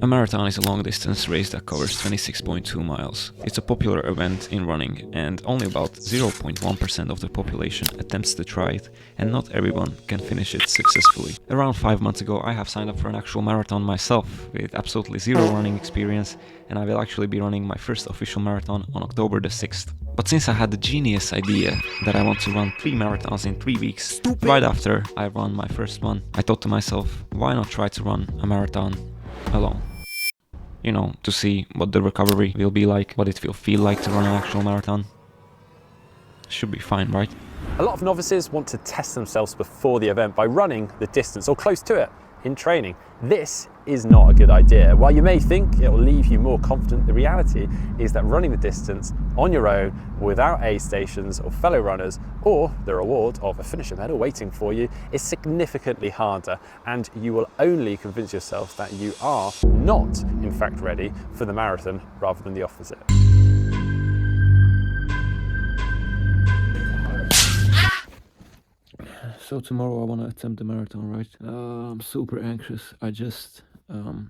A marathon is a long-distance race that covers 26.2 miles. It's a popular event in running, and only about 0.1% of the population attempts to try it, and not everyone can finish it successfully. Around 5 months ago, I have signed up for an actual marathon myself, with absolutely zero running experience, and I will actually be running my first official marathon on October the 6th. But since I had the genius idea that I want to run 3 marathons in 3 weeks, right after I run my first one, I thought to myself, why not try to run a marathon alone? You know, to see what the recovery will be like, what it will feel like to run an actual marathon. Should be fine, right? A lot of novices want to test themselves before the event by running the distance or close to it in training. This is not a good idea. While you may think it will leave you more confident, the reality is that running the distance on your own without aid stations or fellow runners, or the reward of a finisher medal waiting for you, is significantly harder, and you will only convince yourself that you are not in fact ready for the marathon rather than the opposite. So tomorrow I want to attempt the marathon, right? I'm super anxious. I just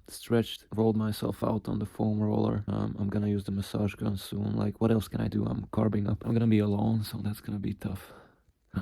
stretched, rolled myself out on the foam roller. I'm gonna use the massage gun soon. Like, what else can I do? I'm carbing up. I'm gonna be alone, so that's gonna be tough.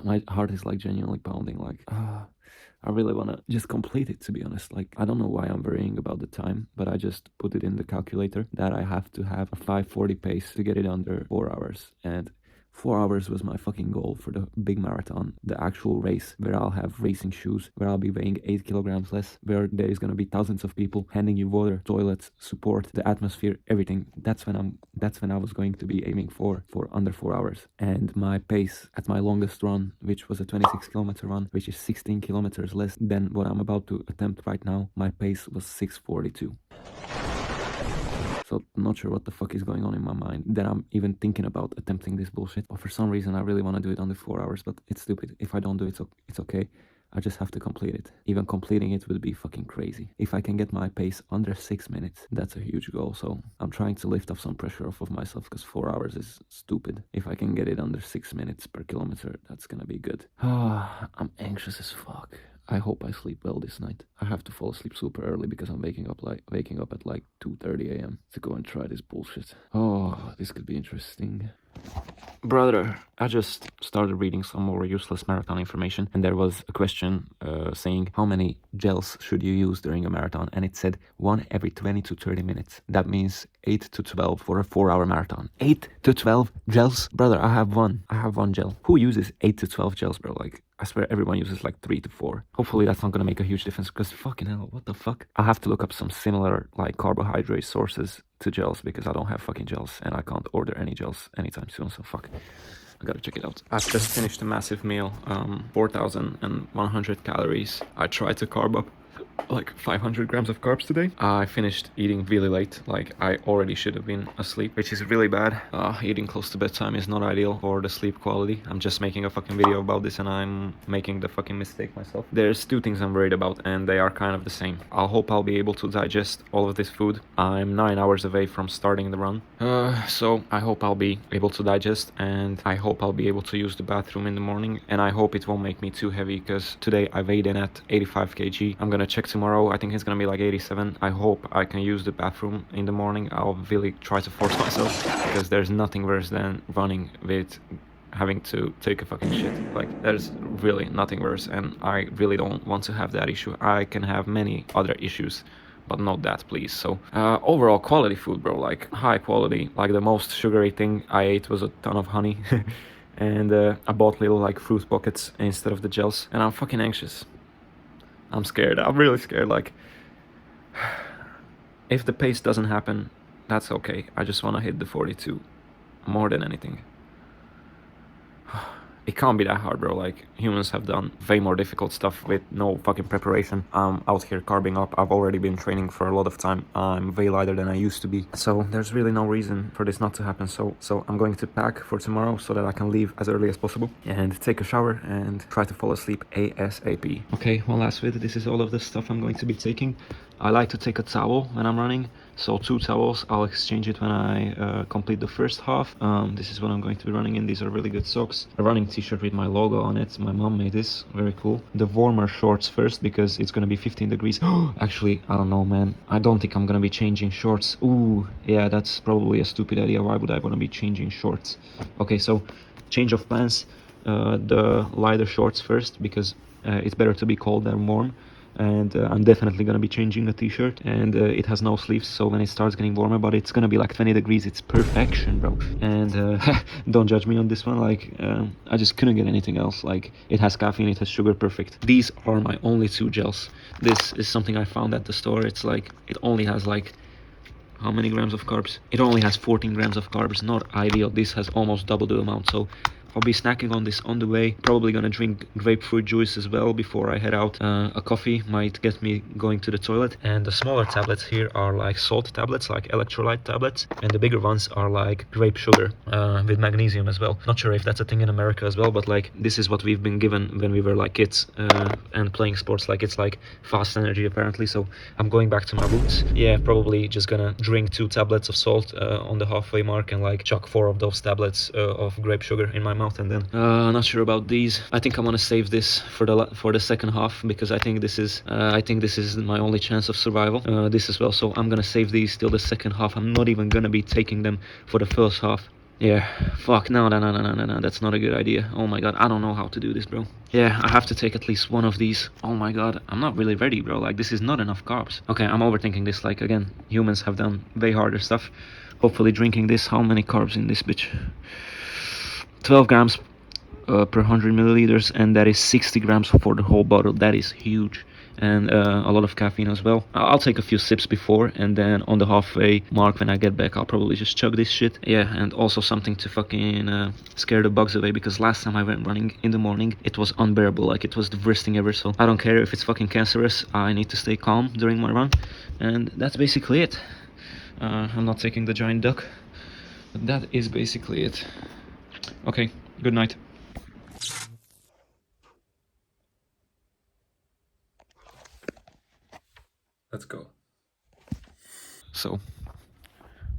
My heart is like genuinely pounding. Like, I really want to just complete it, to be honest. Like, I don't know why I'm worrying about the time, but I just put it in the calculator that I have to have a 5:40 pace to get it under 4 hours. And 4 hours was my fucking goal for the big marathon, the actual race, where I'll have racing shoes, where I'll be weighing 8 kilograms less, where there is gonna be thousands of people handing you water, toilets, support, the atmosphere, everything. That's when I was going to be aiming for under 4 hours. And my pace at my longest run, which was a 26-kilometer run, which is 16 kilometers less than what I'm about to attempt right now, my pace was 6:42. So I'm not sure what the fuck is going on in my mind that I'm even thinking about attempting this bullshit. But for some reason I really want to do it under 4 hours, but it's stupid. If I don't do it, it's okay. I just have to complete it. Even completing it would be fucking crazy. If I can get my pace under 6 minutes, that's a huge goal. So I'm trying to lift off some pressure off of myself, because 4 hours is stupid. If I can get it under 6 minutes per kilometer, that's gonna be good. I'm anxious as fuck. I hope I sleep well this night. I have to fall asleep super early because I'm waking up at like 2:30 a.m. to go and try this bullshit. Oh, this could be interesting. Brother, I just started reading some more useless marathon information, and there was a question saying how many gels should you use during a marathon, and it said 1 every 20 to 30 minutes. That means 8 to 12 for a 4-hour marathon. 8 to 12 gels? Brother, I have one gel. Who uses 8 to 12 gels, bro? Like, I swear everyone uses like 3 to 4. Hopefully that's not gonna make a huge difference, because fucking hell, what the fuck? I'll have to look up some similar like carbohydrate sources to gels, because I don't have fucking gels and I can't order any gels anytime soon, so fuck. I gotta check it out. I've just finished a massive meal, 4,100 calories. I tried to carb up like 500 grams of carbs today. I finished eating really late, like I already should have been asleep, which is really bad. Eating close to bedtime is not ideal for the sleep quality. I'm just making a fucking video about this and I'm making the fucking mistake myself. There's 2 things I'm worried about, and they are kind of the same. I hope I'll be able to digest all of this food. I'm 9 hours away from starting the run, so I hope I'll be able to digest, and I hope I'll be able to use the bathroom in the morning, and I hope it won't make me too heavy, because today I weighed in at 85 kg. I'm gonna check tomorrow. I think it's gonna be like 87. I hope I can use the bathroom in the morning. I'll really try to force myself, because there's nothing worse than running with having to take a fucking shit. Like, there's really nothing worse, and I really don't want to have that issue. I can have many other issues, but not that, please. So overall quality food, bro, like high quality. Like, the most sugary thing I ate was a ton of honey and I bought little like fruit pockets instead of the gels, and I'm fucking anxious. I'm scared. I'm really scared. Like, if the pace doesn't happen, that's okay. I just want to hit the 42 more than anything. It can't be that hard, bro. Like, humans have done way more difficult stuff with no fucking preparation. I'm out here carbing up. I've already been training for a lot of time. I'm way lighter than I used to be. So there's really no reason for this not to happen. So I'm going to pack for tomorrow so that I can leave as early as possible and take a shower and try to fall asleep ASAP. Okay, one last bit. This is all of the stuff I'm going to be taking. I like to take a towel when I'm running, so 2 towels. I'll exchange it when I complete the first half. This is what I'm going to be running in. These are really good socks. A running t-shirt with my logo on it. My mom made this, very cool. The warmer shorts first because it's gonna be 15 degrees. Actually, I don't know, man. I don't think I'm gonna be changing shorts. Ooh, yeah, that's probably a stupid idea. Why would I wanna be changing shorts? Okay, so change of plans. The lighter shorts first because it's better to be cold than warm. And I'm definitely gonna be changing the t-shirt, and it has no sleeves, so when it starts getting warmer, but it's gonna be like 20 degrees, it's perfection, bro. And don't judge me on this one, like I just couldn't get anything else. Like, it has caffeine, it has sugar, perfect. These are my only 2 gels. This is something I found at the store. It's like, it only has like, how many grams of carbs? It only has 14 grams of carbs, not ideal. This has almost double the amount, so I'll be snacking on this on the way. Probably gonna drink grapefruit juice as well before I head out. A coffee might get me going to the toilet. And the smaller tablets here are like salt tablets, like electrolyte tablets. And the bigger ones are like grape sugar with magnesium as well. Not sure if that's a thing in America as well, but like this is what we've been given when we were like kids and playing sports. Like, it's like fast energy apparently. So I'm going back to my roots. Yeah, probably just gonna drink 2 tablets of salt on the halfway mark and like chuck 4 of those tablets of grape sugar in my mouth. And then not sure about these. I think I'm gonna save this for the second half because I think this is my only chance of survival. This as well, so I'm gonna save these till the second half. I'm not even gonna be taking them for the first half. Yeah, fuck, no, that's not a good idea. Oh my god, I don't know how to do this, bro. Yeah, I have to take at least one of these. Oh my god, I'm not really ready, bro. Like, this is not enough carbs. Okay, I'm overthinking this. Like, again, humans have done way harder stuff. Hopefully drinking this, how many carbs in this bitch? 12 grams per 100 milliliters, and that is 60 grams for the whole bottle. That is huge. And a lot of caffeine as well. I'll take a few sips before, and then on the halfway mark when I get back, I'll probably just chug this shit. Yeah, and also something to fucking scare the bugs away, because last time I went running in the morning, it was unbearable. Like, it was the worst thing ever. So I don't care if it's fucking cancerous. I need to stay calm during my run, and that's basically it. I'm not taking the giant duck, but that is basically it. Okay, good night. Let's go. So,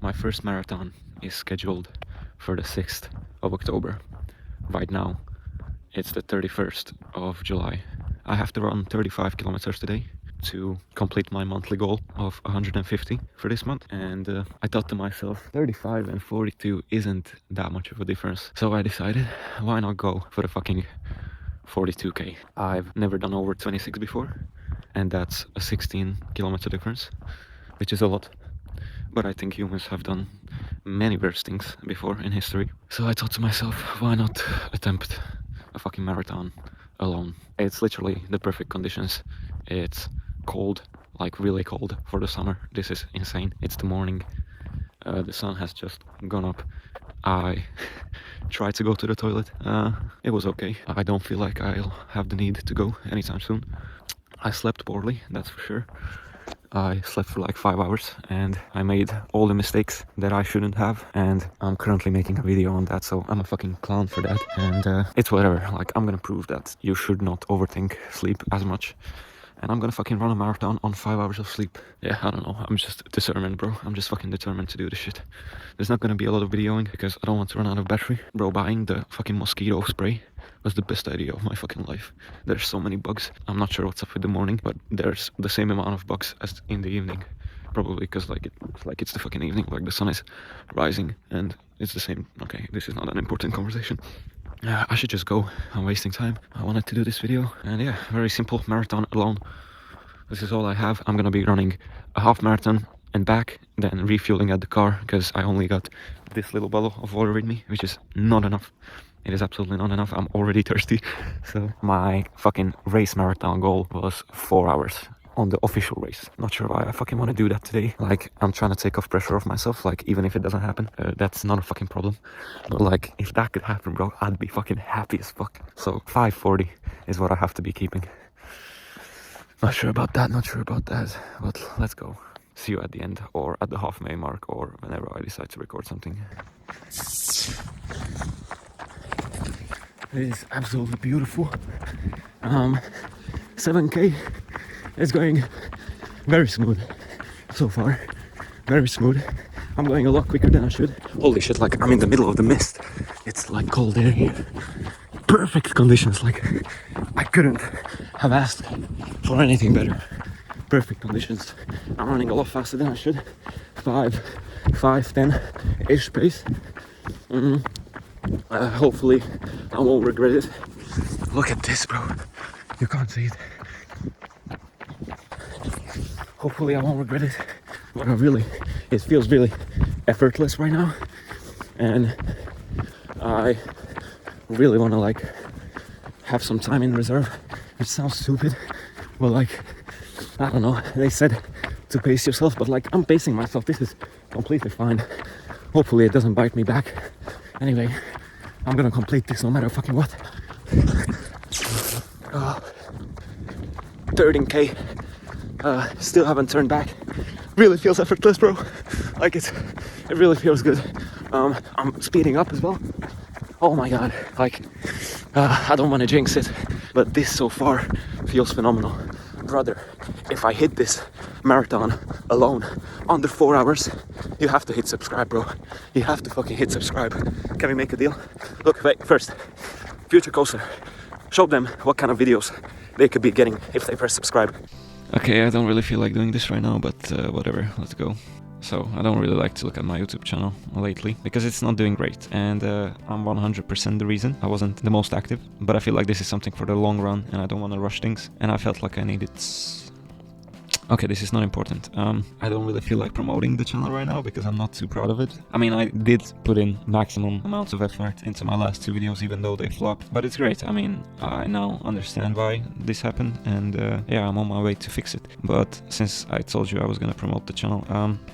my first marathon is scheduled for the 6th of October. Right now, it's the 31st of July. I have to run 35 kilometers today to complete my monthly goal of 150 for this month. And I thought to myself, 35 and 42 isn't that much of a difference. So I decided, why not go for the fucking 42k. I've never done over 26 before, and that's a 16 kilometer difference, which is a lot. But I think humans have done many worse things before in history. So I thought to myself, why not attempt a fucking marathon alone? It's literally the perfect conditions. It's cold, like really cold for the summer. This is insane. It's the morning. The sun has just gone up. I tried to go to the toilet. It was okay. I don't feel like I'll have the need to go anytime soon. I slept poorly, that's for sure. I slept for like 5 hours and I made all the mistakes that I shouldn't have, and I'm currently making a video on that, so I'm a fucking clown for that. And it's whatever. Like, I'm gonna prove that you should not overthink sleep as much, and I'm gonna fucking run a marathon on 5 hours of sleep. Yeah, I don't know, I'm just determined, bro. I'm just fucking determined to do this shit. There's not gonna be a lot of videoing because I don't want to run out of battery. Bro, buying the fucking mosquito spray was the best idea of my fucking life. There's so many bugs. I'm not sure what's up with the morning, but there's the same amount of bugs as in the evening. Probably because it's the fucking evening, like the sun is rising and it's the same. Okay, this is not an important conversation. I should just go. I'm wasting time. I wanted to do this video, and yeah, very simple marathon alone. This is all I have. I'm gonna be running a half marathon and back, then refueling at the car because I only got this little bottle of water with me, which is not enough. It is absolutely not enough. I'm already thirsty. So my fucking race marathon goal was 4 hours on the official race. Not sure why I fucking want to do that today. Like, I'm trying to take off pressure off myself. Like, even if it doesn't happen, that's not a fucking problem. But like, if that could happen, bro, I'd be fucking happy as fuck. So 5:40 is what I have to be keeping. Not sure about that, but let's go. See you at the end, or at the halfway mark, or whenever I decide to record something. It is absolutely beautiful. 7k is going Very smooth so far. Very smooth. I'm going a lot quicker than I should. Holy shit, like I'm in the middle of the mist. It's like cold air here. Perfect conditions, like I couldn't have asked for anything better. Perfect conditions. I'm running a lot faster than I should. 5:10-ish pace. Hopefully I won't regret it. Look at this, bro. You can't see it. Hopefully I won't regret it. But it feels really effortless right now. And I really want to like have some time in reserve. It sounds stupid, but like, I don't know. They said to pace yourself, but like I'm pacing myself. This is completely fine. Hopefully it doesn't bite me back. Anyway, I'm gonna complete this no matter fucking what. 13k. Still haven't turned back. Really feels effortless, bro. Like it really feels good. I'm speeding up as well. Oh my god, like I don't want to jinx it, but this so far feels phenomenal. Brother, if I hit this marathon alone under 4 hours, you have to hit subscribe, bro. You have to fucking hit subscribe. Can we make a deal? Look, wait, first, future coaster, show them what kind of videos they could be getting if they press subscribe. Okay, I don't really feel like doing this right now, but whatever, let's go. So I don't really like to look at my YouTube channel lately because it's not doing great, and I'm 100% the reason. I wasn't the most active, but I feel like this is something for the long run and I don't want to rush things, and I felt like I needed... Okay, this is not important. I don't really feel like promoting the channel right now because I'm not too proud of it. I mean, I did put in maximum amounts of effort into my last 2 videos, even though they flopped. But it's great. I mean, I now understand why this happened, and yeah, I'm on my way to fix it. But since I told you I was gonna promote the channel,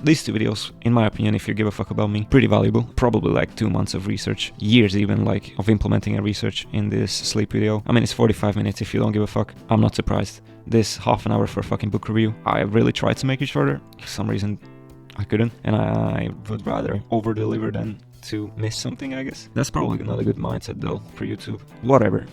these 2 videos, in my opinion, if you give a fuck about me, pretty valuable. Probably like 2 months of research, years even, like, of implementing a research in this sleep video. I mean, it's 45 minutes. If you don't give a fuck, I'm not surprised. This half an hour for a fucking book review, I really tried to make it shorter. For some reason I couldn't, and I would rather over deliver than to miss something, I guess. That's probably not a good mindset though for YouTube. Whatever.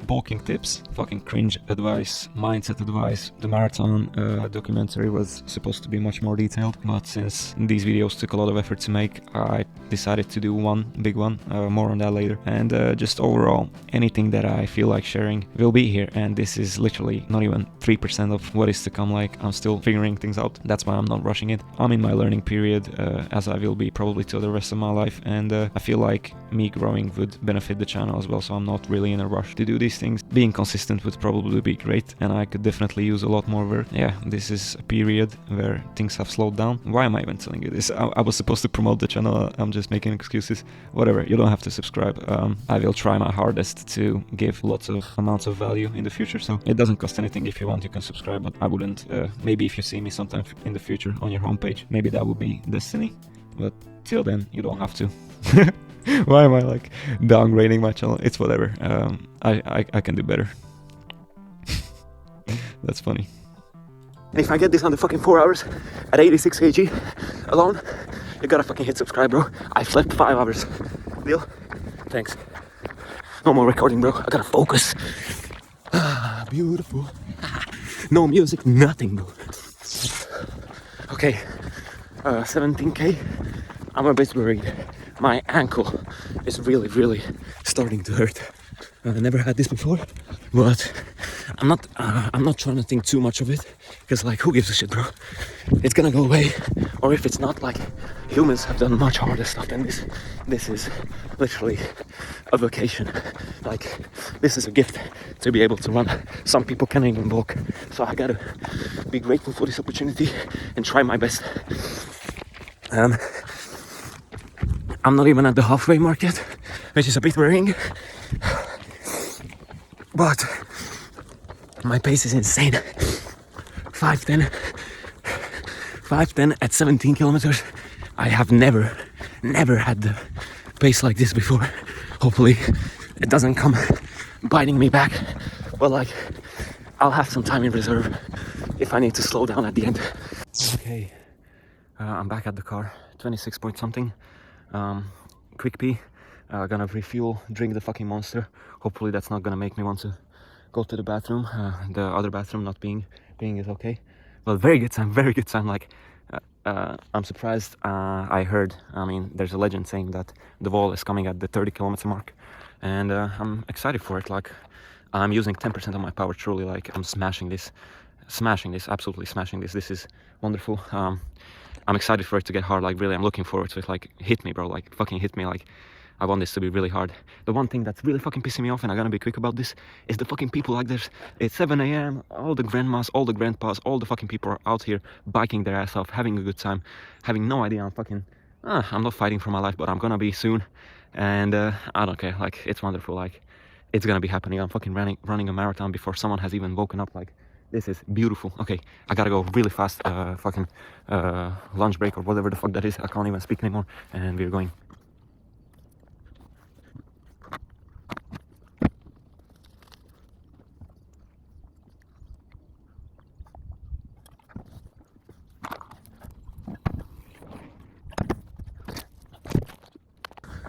Bulking tips, fucking cringe advice, mindset advice. The marathon documentary was supposed to be much more detailed, but since these videos took a lot of effort to make, I decided to do one big one. More on that later. And just overall, anything that I feel like sharing will be here, and this is literally not even 3% of what is to come. Like, I'm still figuring things out. That's why I'm not rushing it. I'm in my learning period, as I will be probably till the rest of my life, and I feel like me growing would benefit the channel as well, so I'm not really in a rush to do these things. Being consistent would probably be great, and I could definitely use a lot more work. Yeah, this is a period where things have slowed down. Why am I even telling you this? I was supposed to promote the channel. I'm just making excuses. Whatever, you don't have to subscribe. I will try my hardest to give lots of amounts of value in the future, so it doesn't cost anything. If you want, you can subscribe, but I wouldn't. Maybe if you see me sometime in the future on your homepage, maybe that would be destiny, but till then, you don't have to. Why am I like downgrading my channel? It's whatever. I can do better. That's funny. And if I get this under fucking 4 hours at 86 kg alone, you gotta fucking hit subscribe, bro. I slept 5 hours. Deal? Thanks. No more recording, bro. I gotta focus. Beautiful. No music, nothing, bro. Okay, 17k. I'm a bit worried. My ankle is really starting to hurt. I've never had this before, but I'm not trying to think too much of it, because like, who gives a shit, bro? It's gonna go away. Or if it's not, like, humans have done much harder stuff than this. This is literally a vacation. Like, this is a gift to be able to run. Some people can't even walk, so I gotta be grateful for this opportunity and try my best. I'm not even at the halfway mark yet, which is a bit worrying, but my pace is insane. 5:10 at 17 kilometers. I have never had the pace like this before. Hopefully it doesn't come biting me back, but like, I'll have some time in reserve if I need to slow down at the end. Okay, I'm back at the car, 26 point something. Quick pee, gonna refuel, drink the fucking Monster. Hopefully that's not gonna make me want to go to the bathroom. The other bathroom not being is okay, Well, very good time, very good time. Like, I'm surprised. I heard, I mean, there's a legend saying that the wall is coming at the 30-kilometer mark, and I'm excited for it. Like, I'm using 10% of my power. Truly, like, I'm smashing this, absolutely smashing this. This is wonderful. I'm excited for it to get hard. Like, really, I'm looking forward to it. Like, hit me, bro. Like, fucking hit me. Like, I want this to be really hard. The one thing that's really fucking pissing me off, and I'm gonna be quick about this, is the fucking people. Like, it's 7 a.m. All the grandmas, all the grandpas, all the fucking people are out here biking their ass off, having a good time, having no idea I'm not fighting for my life, but I'm gonna be soon, and I don't care. Like, it's wonderful. Like, it's gonna be happening. I'm fucking running a marathon before someone has even woken up. Like, this is beautiful. Okay, I gotta go really fast. Fucking lunch break or whatever the fuck that is. I can't even speak anymore, and we're going.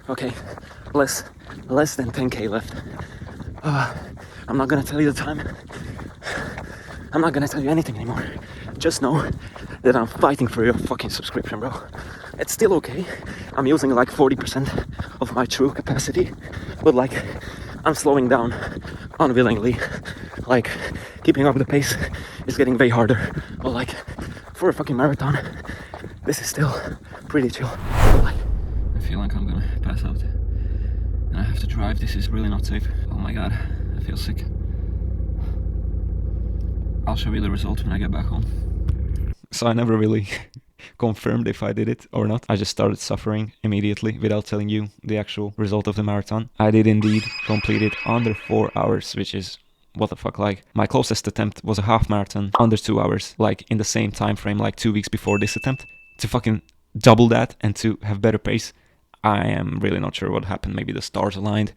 Okay, less than 10k left. I'm not gonna tell you the time. I'm not gonna tell you anything anymore. Just know that I'm fighting for your fucking subscription, bro. It's still okay. I'm using like 40% of my true capacity, but like, I'm slowing down unwillingly. Like, keeping up the pace is getting way harder. But like, for a fucking marathon, this is still pretty chill. Like, I feel like I'm gonna pass out. And I have to drive. This is really not safe. Oh my god, I feel sick. I'll show you the result when I get back home. So I never really confirmed if I did it or not. I just started suffering immediately without telling you the actual result of the marathon. I did indeed complete it under 4 hours, which is what the fuck. Like, my closest attempt was a half marathon under 2 hours, like in the same time frame, like 2 weeks before this attempt. To fucking double that and to have better pace, I am really not sure what happened. Maybe the stars aligned,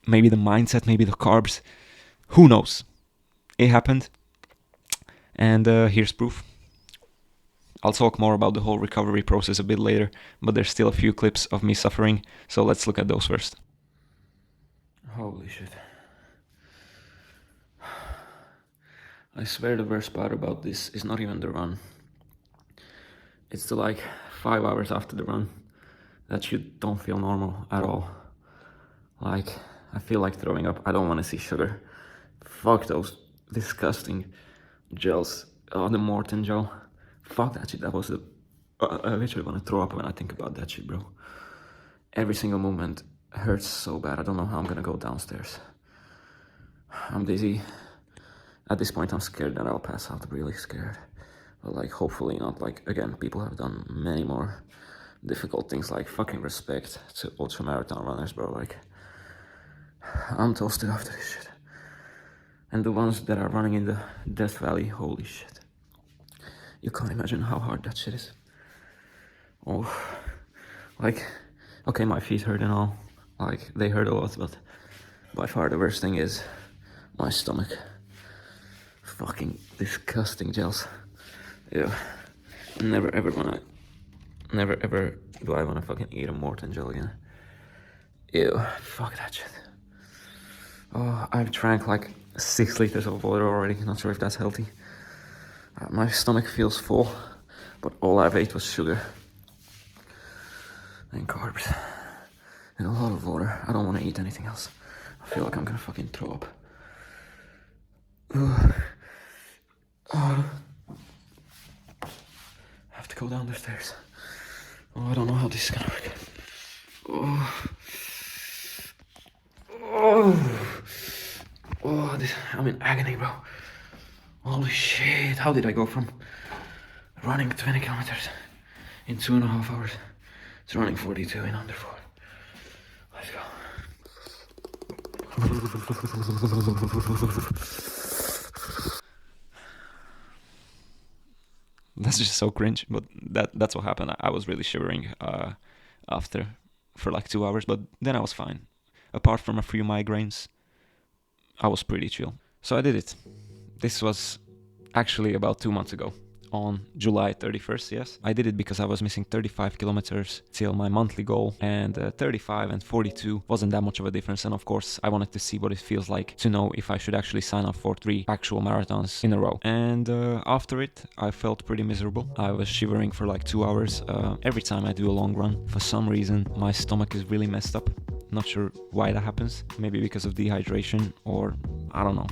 maybe the mindset, maybe the carbs. Who knows? It happened. And here's proof. I'll talk more about the whole recovery process a bit later, but there's still a few clips of me suffering, so let's look at those first. Holy shit. I swear the worst part about this is not even the run. It's the like 5 hours after the run that you don't feel normal at all. Like, I feel like throwing up. I don't want to see sugar. Fuck those disgusting gels. Oh, the Morton gel. Fuck that shit. That was the. I literally want to throw up when I think about that shit, bro. Every single movement hurts so bad. I don't know how I'm gonna go downstairs. I'm dizzy. At this point, I'm scared that I'll pass out. Really scared. But like, hopefully not. Like, again, people have done many more difficult things. Like, fucking respect to ultra marathon runners, bro. Like, I'm toasted after this shit. And the ones that are running in the Death Valley, holy shit. You can't imagine how hard that shit is. Oh, like, okay, my feet hurt and all. Like, they hurt a lot, but by far the worst thing is my stomach. Fucking disgusting gels. Ew. Never ever do I wanna fucking eat a Morton gel again. Ew, fuck that shit. Oh, I've drank like 6 liters of water already. Not sure if that's healthy. My stomach feels full, but all I've ate was sugar and carbs and a lot of water. I don't want to eat anything else. I feel like I'm gonna fucking throw up. I have to go down the stairs. Oh, I don't know how this is gonna work. I'm in agony, bro. Holy shit, how did I go from running 20 kilometers in 2.5 hours to running 42 in under 4? Let's go. That's just so cringe, but that's what happened. I was really shivering after for like 2 hours, but then I was fine. Apart from a few migraines, I was pretty chill. So I did it. This was actually about 2 months ago, on July 31st, yes. I did it because I was missing 35 kilometers till my monthly goal, and 35 and 42 wasn't that much of a difference. And of course, I wanted to see what it feels like to know if I should actually sign up for 3 actual marathons in a row. And after it, I felt pretty miserable. I was shivering for like 2 hours. Every time I do a long run, for some reason, my stomach is really messed up. Not sure why that happens. Maybe because of dehydration, or I don't know.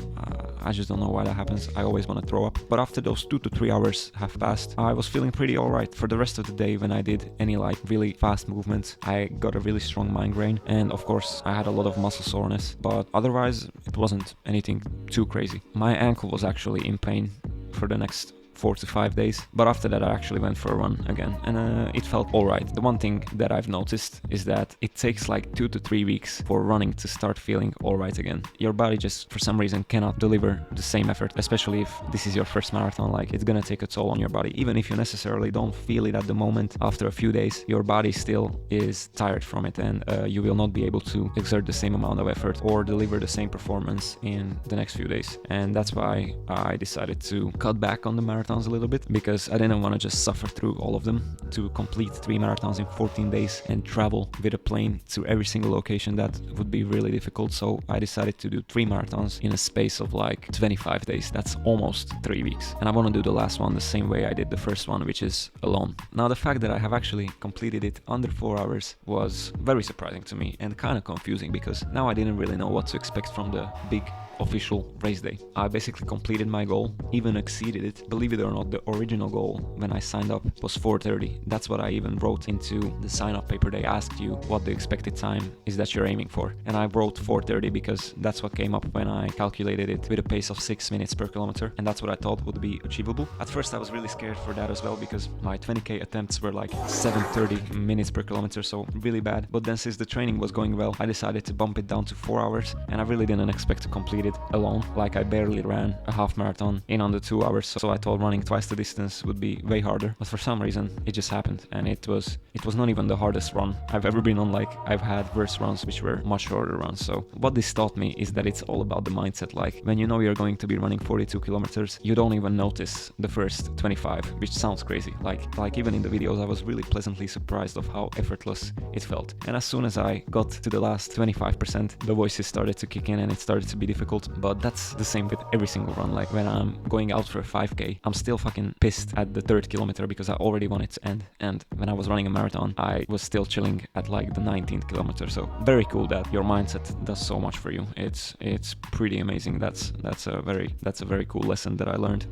I just don't know why that happens. I always want to throw up. But after those 2 to 3 hours have passed, I was feeling pretty alright. For the rest of the day, when I did any like really fast movements, I got a really strong migraine, and of course I had a lot of muscle soreness, but otherwise it wasn't anything too crazy. My ankle was actually in pain for the next 4 to 5 days, but after that I actually went for a run again, and it felt alright. The one thing that I've noticed is that it takes like 2 to 3 weeks for running to start feeling alright again. Your body just for some reason cannot deliver the same effort, especially if this is your first marathon. Like, it's gonna take a toll on your body. Even if you necessarily don't feel it at the moment, after a few days your body still is tired from it, and you will not be able to exert the same amount of effort or deliver the same performance in the next few days. And that's why I decided to cut back on the marathons a little bit, because I didn't want to just suffer through all of them. To complete 3 marathons in 14 days and travel with a plane to every single location, that would be really difficult. So I decided to do 3 marathons in a space of like 25 days. That's almost 3 weeks. And I want to do the last one the same way I did the first one, which is alone. Now, the fact that I have actually completed it under 4 hours was very surprising to me, and kind of confusing, because now I didn't really know what to expect from the big official race day. I basically completed my goal, even exceeded it. Believe it or not, the original goal when I signed up was 4:30. That's what I even wrote into the sign-up paper. They asked you what the expected time is that you're aiming for, and I wrote 4:30 because that's what came up when I calculated it with a pace of 6 minutes per kilometer, and that's what I thought would be achievable. At first I was really scared for that as well, because my 20k attempts were like 7:30 minutes per kilometer, so really bad. But then, since the training was going well, I decided to bump it down to 4 hours, and I really didn't expect to complete it alone. Like, I barely ran a half marathon in under 2 hours, so I thought running twice the distance would be way harder. But for some reason it just happened, and it was not even the hardest run I've ever been on. Like, I've had worse runs which were much shorter runs. So what this taught me is that it's all about the mindset. Like, when you know you're going to be running 42 kilometers, you don't even notice the first 25, which sounds crazy. Like even in the videos, I was really pleasantly surprised of how effortless it felt. And as soon as I got to the last 25%, the voices started to kick in, and it started to be difficult. But that's the same with every single run. Like, when I'm going out for a 5k, I'm still fucking pissed at the 3rd kilometer because I already want it to end. And when I was running a marathon, I was still chilling at like the 19th kilometer. So very cool that your mindset does so much for you. It's pretty amazing. That's a very cool lesson that I learned.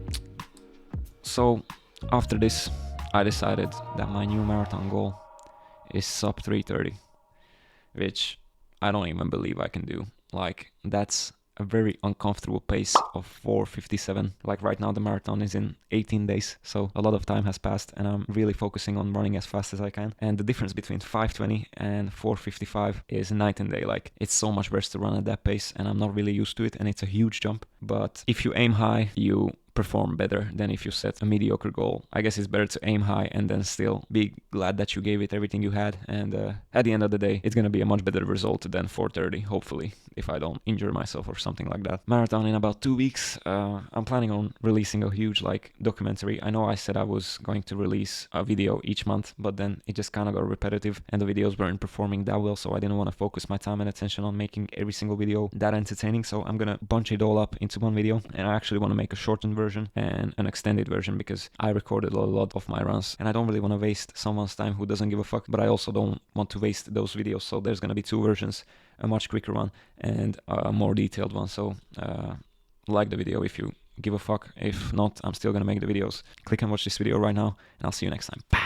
So after this, I decided that my new marathon goal is sub 3:30, which I don't even believe I can do. Like, that's a very uncomfortable pace of 4:57. Like, right now the marathon is in 18 days, so a lot of time has passed, and I'm really focusing on running as fast as I can. And the difference between 5:20 and 4:55 is night and day. Like, it's so much worse to run at that pace, and I'm not really used to it, and it's a huge jump. But if you aim high, you perform better than if you set a mediocre goal. I guess it's better to aim high and then still be glad that you gave it everything you had, and at the end of the day, it's gonna be a much better result than 4:30, hopefully, if I don't injure myself or something like that. Marathon in about 2 weeks. I'm planning on releasing a huge like documentary. I know I said I was going to release a video each month, but then it just kind of got repetitive, and the videos weren't performing that well, so I didn't want to focus my time and attention on making every single video that entertaining. So I'm gonna bunch it all up into one video, and I actually want to make a shortened version and an extended version, because I recorded a lot of my runs, and I don't really want to waste someone's time who doesn't give a fuck, but I also don't want to waste those videos. So there's gonna be 2 versions, a much quicker one and a more detailed one. So like the video if you give a fuck. If not, I'm still gonna make the videos. Click and watch this video right now, and I'll see you next time. Bye.